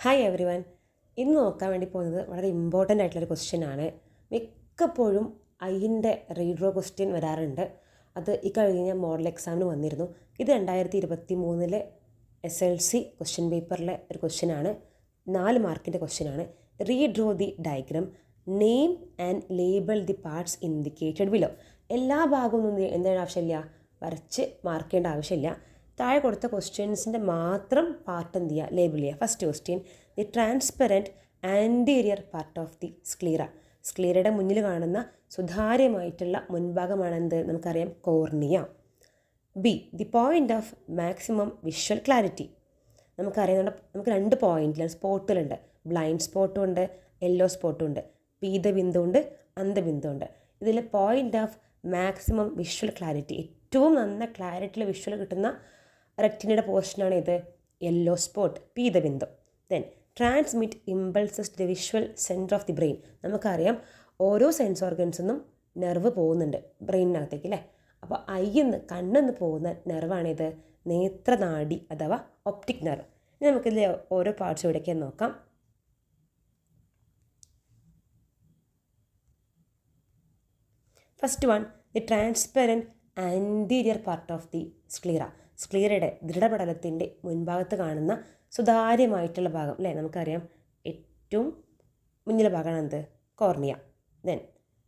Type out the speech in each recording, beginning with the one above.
Hi every one. ഇന്ന് നോക്കാൻ വേണ്ടി പോകുന്നത് വളരെ ഇമ്പോർട്ടൻ്റ് ആയിട്ടുള്ളൊരു ക്വസ്റ്റ്യനാണ്. മിക്കപ്പോഴും ഐൻ്റെ റീഡ്രോ ക്വസ്റ്റ്യൻ വരാറുണ്ട്. അത് ഈ കഴിഞ്ഞ മോഡൽ എക്സാമിന് വന്നിരുന്നു. ഇത് 2023 SLC ക്വസ്റ്റ്യൻ പേപ്പറിലെ ഒരു ക്വസ്റ്റ്യനാണ്. 4 മാർക്കിൻ്റെ ക്വസ്റ്റ്യനാണ്. Redraw the diagram, name and label the parts indicated below. എല്ലാ ഭാഗവും ഒന്നും എന്താണ് ആവശ്യമില്ല, വരച്ച് മാർക്ക് ചെയ്യേണ്ട ആവശ്യമില്ല. താഴെ കൊടുത്ത ക്വസ്റ്റ്യൻസിൻ്റെ മാത്രം പാർട്ട് എന്ത് ചെയ്യുക, ലേബിൾ ചെയ്യുക. First question, the transparent anterior part of the sclera. സ്ക്ലീറയുടെ മുന്നിൽ കാണുന്ന സുതാര്യമായിട്ടുള്ള മുൻഭാഗമാണ് എന്ത്, നമുക്കറിയാം, cornea. B, the point of maximum visual clarity. നമുക്കറിയാം, നമുക്ക് 2 പോയിന്റിലാണ്, സ്പോട്ടുകളുണ്ട്. ബ്ലൈൻഡ് സ്പോട്ടും ഉണ്ട്, യെല്ലോ സ്പോട്ടും ഉണ്ട്. പീതബിന്ദുണ്ട്, അന്ധബിന്ദുണ്ട്. ഇതിൽ point of maximum visual clarity, ഏറ്റവും നന്ന ക്ലാരിറ്റിയിൽ വിഷ്വൽ കിട്ടുന്ന റെറ്റിനയുടെ പോർഷനാണ് ഇത്, യെല്ലോ സ്പോട്ട്, പീതബിന്ദു. Then transmit impulses the visual centre of the brain. നമുക്കറിയാം ഓരോ സെൻസ് ഓർഗൻസിന്നും നെർവ് പോകുന്നുണ്ട് ബ്രെയിനിനകത്തേക്ക്, അല്ലേ? അപ്പോൾ ഐന്ന് കണ്ണെന്ന് പോകുന്ന നെർവാണിത്, നേത്രനാഡി അഥവാ ഒപ്റ്റിക് നെർവ്. ഇനി നമുക്കിതിൽ ഓരോ പാർട്സ് എവിടേക്കാന്ന് നോക്കാം. First one, the transparent anterior part of the sclera. സ്ക്ലീറയുടെ ദൃഢപടലത്തിൻ്റെ മുൻഭാഗത്ത് കാണുന്ന സുതാര്യമായിട്ടുള്ള ഭാഗം, അല്ലേ? നമുക്കറിയാം ഏറ്റവും മുന്നിലെ ഭാഗമാണ് എന്ത്, cornea. Then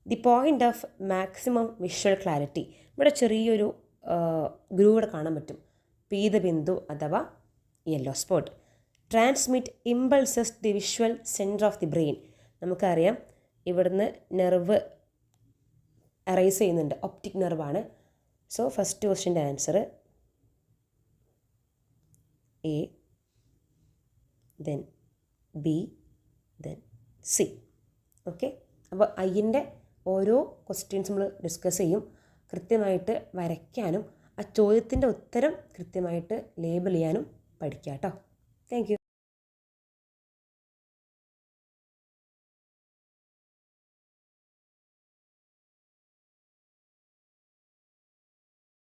the point of maximum visual clarity. ഇവിടെ ചെറിയൊരു ഗ്രൂവിടെ കാണാൻ പറ്റും, പീതബിന്ദു അഥവാ yellow spot. Transmit impulses the visual centre of the brain. നമുക്കറിയാം ഇവിടുന്ന് നെർവ് അറൈസ് ചെയ്യുന്നുണ്ട്, ഒപ്റ്റിക് നെർവാണ്. സോ ഫസ്റ്റ് ക്വസ്റ്റ്യൻ്റെ answer A, then B, then C. Okay, അപ്പോൾ ഐൻ്റെ ഓരോ ക്വസ്റ്റ്യൻസ് നമ്മൾ ഡിസ്കസ് ചെയ്യും. കൃത്യമായിട്ട് വരയ്ക്കാനും ആ ചോദ്യത്തിൻ്റെ ഉത്തരം കൃത്യമായിട്ട് ലേബിൾ ചെയ്യാനും പഠിക്കുക കേട്ടോ. Thank you.